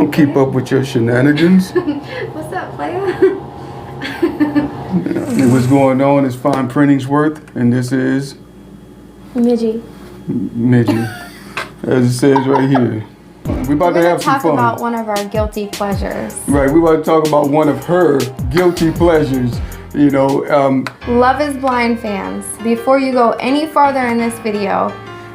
don't keep up with your shenanigans. What's up, player? What's going on is Fine Printingsworth, and this is Midgie. As it says right here. We're about to have some fun. Talk about one of our guilty pleasures. Right, we're about to talk about one of her guilty pleasures. You know, Love is Blind fans, before you go any farther in this video,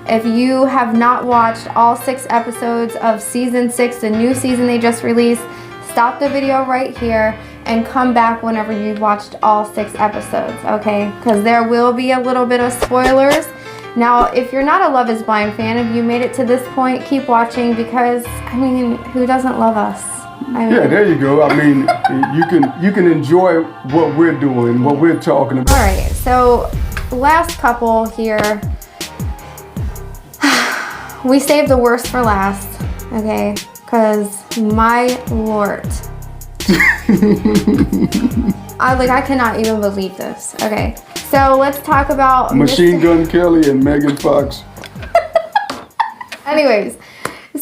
if you have not watched all 6 episodes of season 6, the new season they just released, stop the video right here and come back whenever you've watched all 6 episodes, okay? Because there will be a little bit of spoilers. Now, if you're not a Love is Blind fan, if you made it to this point, keep watching because, I mean, who doesn't love us? I mean, yeah, there you go. I mean, you can enjoy what we're doing, what we're talking about. All right, so last couple here. We saved the worst for last, okay? Because my lord. I cannot even believe this. Okay, so let's talk about Machine Gun Kelly and Megan Fox. Anyways,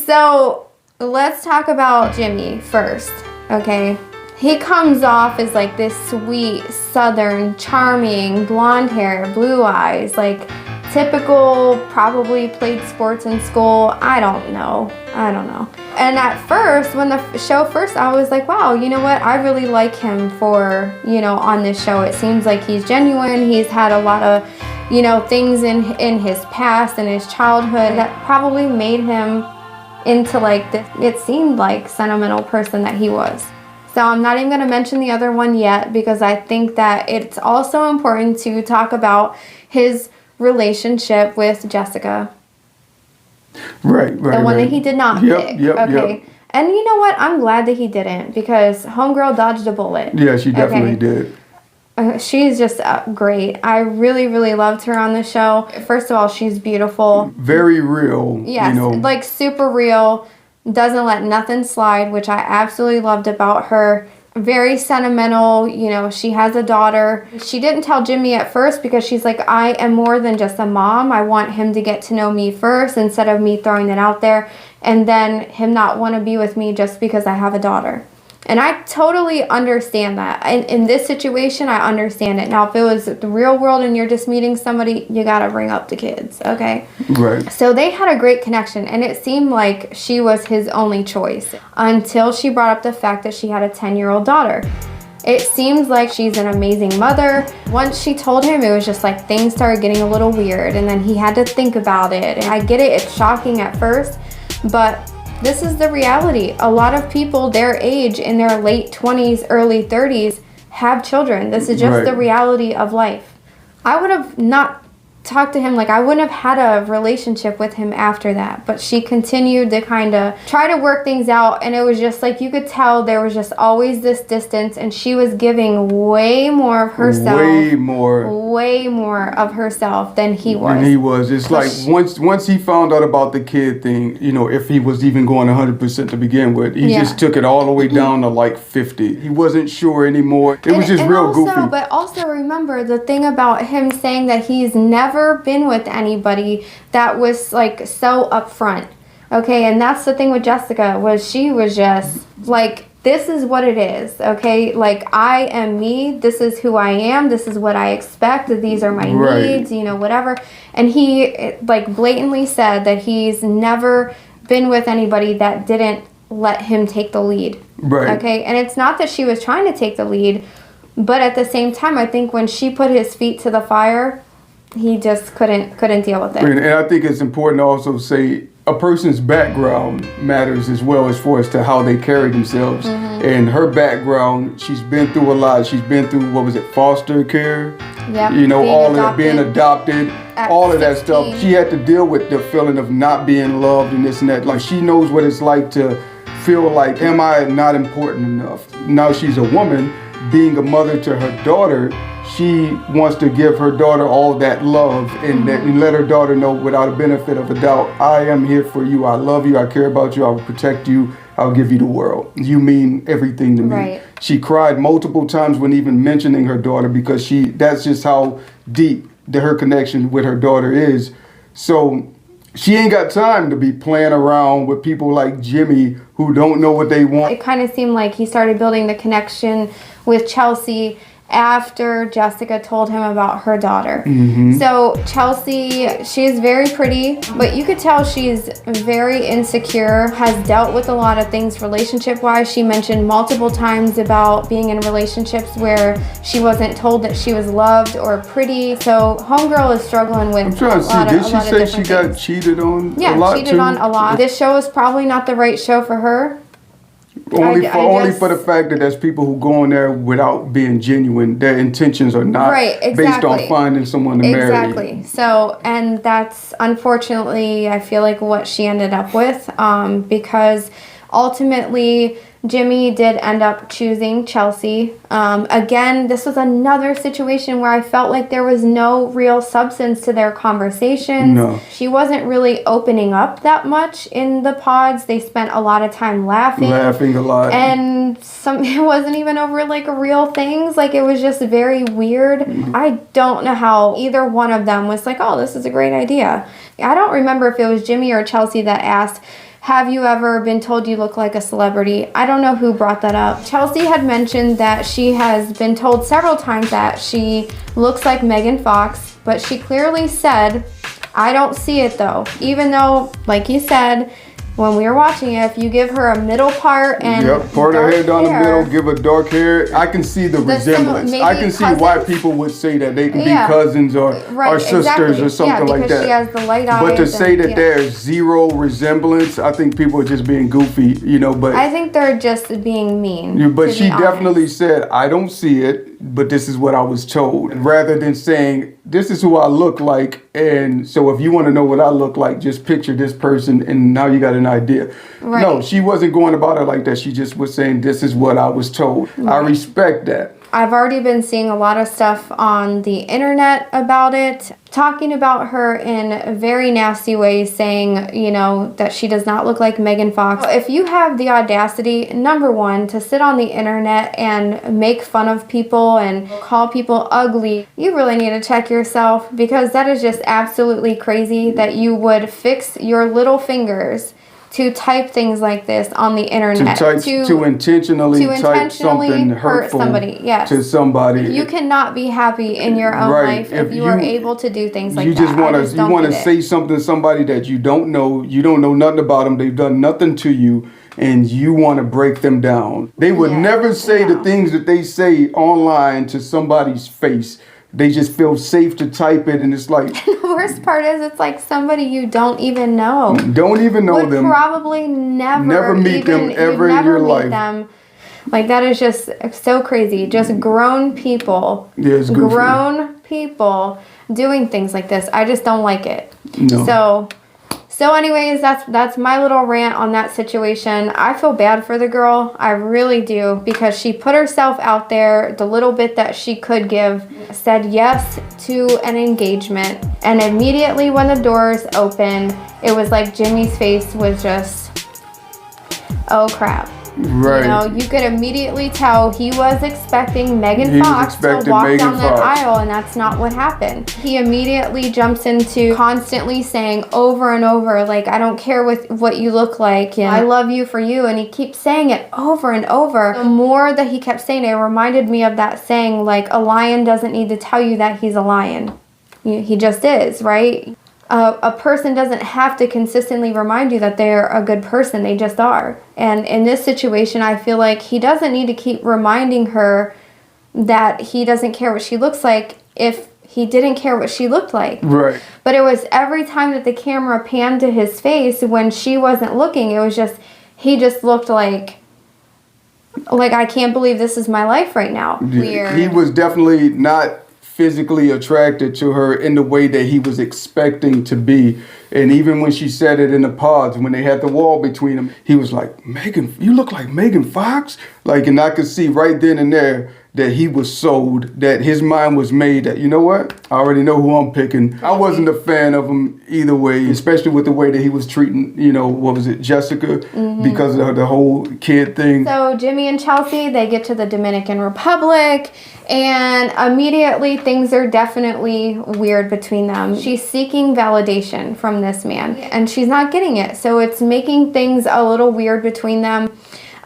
so let's talk about Jimmy first, okay? He comes off as like this sweet, southern, charming, blonde hair, blue eyes, like typical, probably played sports in school. I don't know. And at first, when the show first, I was like, wow, you know what? I really like him for, you know, on this show. It seems like he's genuine. He's had a lot of, you know, things in his past and his childhood that probably made him into like this, it seemed like, sentimental person that he was. So I'm not even going to mention the other one yet because I think that it's also important to talk about his relationship with Jessica. Right. The one that he did not pick. Okay. Yep. And you know what? I'm glad that he didn't because homegirl dodged a bullet. Yeah, she definitely did. She's just great. I really, really loved her on the show. First of all, she's beautiful. Very real. Yes, you know. Like super real. Doesn't let nothing slide, which I absolutely loved about her. Very sentimental, you know, she has a daughter. She didn't tell Jimmy at first because she's like, I am more than just a mom. I want him to get to know me first instead of me throwing it out there and then him not want to be with me just because I have a daughter. And I totally understand that. In this situation, I understand it. Now, if it was the real world and you're just meeting somebody, you got to bring up the kids, okay? Right. So they had a great connection, and it seemed like she was his only choice until she brought up the fact that she had a 10-year-old daughter. It seems like she's an amazing mother. Once she told him, it was just like things started getting a little weird, and then he had to think about it. And I get it, it's shocking at first, but this is the reality. A lot of people their age, in their late 20s, early 30s, have children. This is just the reality of life. I would have not talked to him, like I wouldn't have had a relationship with him after that, but she continued to kind of try to work things out, and it was just like you could tell there was just always this distance, and she was giving way more of herself, way more of herself than he was. It's like once he found out about the kid thing, you know, if he was even going 100% to begin with, he just took it all the way down to like 50. He wasn't sure anymore. It was just real goofy. But also remember the thing about him saying that he's never been with anybody that was like so upfront, okay? And that's the thing with Jessica, was she was just like, this is what it is, okay? Like, I am me, this is who I am, this is what I expect, these are my needs, you know, whatever. And he like blatantly said that he's never been with anybody that didn't let him take the lead, okay? And it's not that she was trying to take the lead, but at the same time, I think when she put his feet to the fire, he just couldn't deal with it. And I think it's important to also say a person's background matters as well as far as to how they carry themselves. And her background, she's been through a lot. She's been through, what was it, foster care? Yep. You know, all of that, being adopted, all of that stuff. She had to deal with the feeling of not being loved and this and that. Like, she knows what it's like to feel like, am I not important enough? Now she's a woman, being a mother to her daughter, she wants to give her daughter all that love and let her daughter know without a benefit of a doubt, I am here for you, I love you, I care about you, I will protect you, I'll give you the world. You mean everything to me. Right. She cried multiple times when even mentioning her daughter because that's just how deep her connection with her daughter is. So she ain't got time to be playing around with people like Jimmy who don't know what they want. It kind of seemed like he started building the connection with Chelsea after Jessica told him about her daughter. So Chelsea, she's very pretty, but you could tell she's very insecure, has dealt with a lot of things relationship-wise. She mentioned multiple times about being in relationships where she wasn't told that she was loved or pretty. So homegirl is struggling with I'm trying to see, did she say she got cheated on a lot too? Yeah, cheated on a lot. This show is probably not the right show for her. Only for the fact that there's people who go in there without being genuine. Their intentions are not based on finding someone to marry. Exactly. So, and that's unfortunately, I feel like what she ended up with, because ultimately Jimmy did end up choosing Chelsea. Again, this was another situation where I felt like there was no real substance to their conversations. No. She wasn't really opening up that much in the pods. They spent a lot of time laughing. Laughing a lot. And it wasn't even over like real things. Like it was just very weird. I don't know how either one of them was like, oh, this is a great idea. I don't remember if it was Jimmy or Chelsea that asked, have you ever been told you look like a celebrity? I don't know who brought that up. Chelsea had mentioned that she has been told several times that she looks like Megan Fox, but she clearly said, I don't see it though. Even though, like you said, when we were watching it, if you give her a middle part and part her hair down the middle, give her dark hair, I can see the resemblance. I can see why people would say that they can be cousins or sisters or something like that. She has the light eyes. But to say that there's zero resemblance, I think people are just being goofy, but I think they're just being mean. But she definitely said, I don't see it, but this is what I was told. Rather than saying, this is who I look like, and so if you want to know what I look like, just picture this person, and now you got an idea. Right. No, she wasn't going about it like that. She just was saying, this is what I was told. Right. I respect that. I've already been seeing a lot of stuff on the internet about it, talking about her in very nasty ways, saying, that she does not look like Megan Fox. If you have the audacity, number one, to sit on the internet and make fun of people and call people ugly, you really need to check yourself, because that is just absolutely crazy that you would fix your little fingers to type things like this on the internet. To intentionally type something hurtful somebody, to somebody. You cannot be happy in your own life if you are able to do things like that. You want to say something to somebody that you don't know nothing about them, they've done nothing to you, and you want to break them down. They would never say the things that they say online to somebody's face. They just feel safe to type it, and it's like... The worst part is it's like somebody you don't even know. Don't even know them. Would probably never meet them ever in your life. Them. Like, that is just so crazy. Just grown people. Yeah, it's goofy. Grown people doing things like this. I just don't like it. No. So anyways, that's my little rant on that situation. I feel bad for the girl. I really do, because she put herself out there, the little bit that she could give, said yes to an engagement, and immediately when the doors opened, it was like Jimmy's face was just, oh crap. Right. You could immediately tell he was expecting Megan Fox to walk down that aisle, and that's not what happened. He immediately jumps into constantly saying over and over, like, I don't care what you look like, and I love you for you, and he keeps saying it over and over. The more that he kept saying it, it reminded me of that saying, like, a lion doesn't need to tell you that he's a lion. He just is, right? A person doesn't have to consistently remind you that they're a good person. They just are. And in this situation, I feel like he doesn't need to keep reminding her that he doesn't care what she looks like if he didn't care what she looked like. Right. But it was every time that the camera panned to his face when she wasn't looking, it was just, he just looked like I can't believe this is my life right now. Weird. He was definitely not physically attracted to her in the way that he was expecting to be. And even when she said it in the pods, when they had the wall between them, he was like, Megan, you look like Megan Fox? And I could see right then and there that he was sold, that his mind was made that, you know what, I already know who I'm picking. I wasn't a fan of him either way, especially with the way that he was treating, you know, what was it, Jessica, because of the whole kid thing. So Jimmy and Chelsea, they get to the Dominican Republic, and immediately things are definitely weird between them. She's seeking validation from this man, and she's not getting it. So it's making things a little weird between them.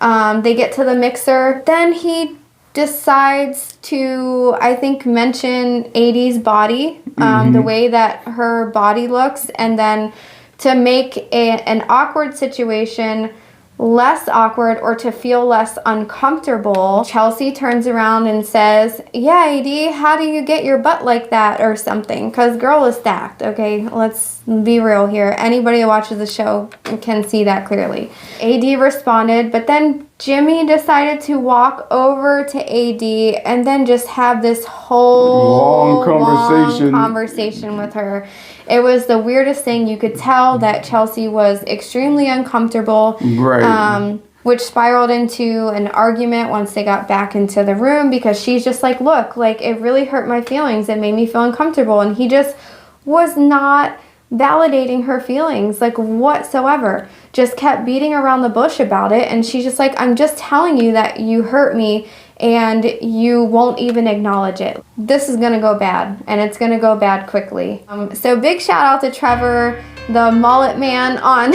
They get to the mixer. Then he decides to, I think, mention AD's body, the way that her body looks, and then to make an awkward situation less awkward or to feel less uncomfortable, Chelsea turns around and says, yeah, AD, how do you get your butt like that or something? Because girl is stacked, okay? Let's be real here. Anybody who watches the show can see that clearly. AD responded, but then Jimmy decided to walk over to AD and then just have this whole long conversation with her. It was the weirdest thing. You could tell that Chelsea was extremely uncomfortable, right. Which spiraled into an argument once they got back into the room, because she's just like, look, like, it really hurt my feelings. It made me feel uncomfortable. And he just was not validating her feelings, like, whatsoever. Just kept beating around the bush about it. And she's just like, I'm just telling you that you hurt me, and you won't even acknowledge it. This is gonna go bad, and it's gonna go bad quickly. So big shout out to Trevor, the mullet man on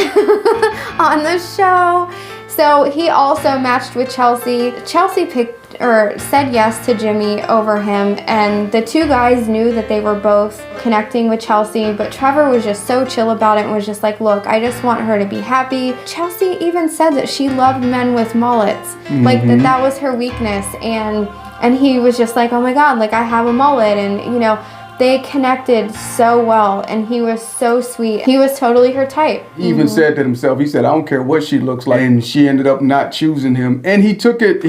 on the show. So he also matched with Chelsea. Chelsea said yes to Jimmy over him, and the two guys knew that they were both connecting with Chelsea, but Trevor was just so chill about it and was just like, look, I just want her to be happy. Chelsea even said that she loved men with mullets, like that was her weakness, and he was just like, oh my god, like, I have a mullet, and you know, they connected so well, and he was so sweet. He was totally her type. He even said to himself, he said, I don't care what she looks like. And she ended up not choosing him. And he took it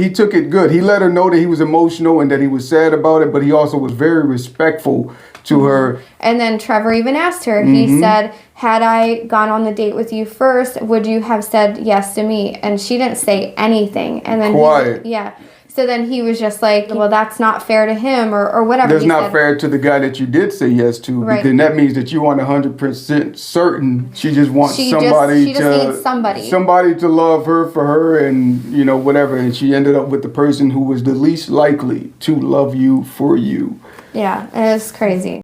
good. He let her know that he was emotional and that he was sad about it, but he also was very respectful to her. And then Trevor even asked her, he said, had I gone on the date with you first, would you have said yes to me? And she didn't say anything. And then quiet. So then he was just like, well, that's not fair to him, or whatever. That's not fair to the guy that you did say yes to. Right. Then that means that you aren't 100% certain. She just wants somebody needs somebody to love her for her, and you know, whatever. And she ended up with the person who was the least likely to love you for you. Yeah, it's crazy.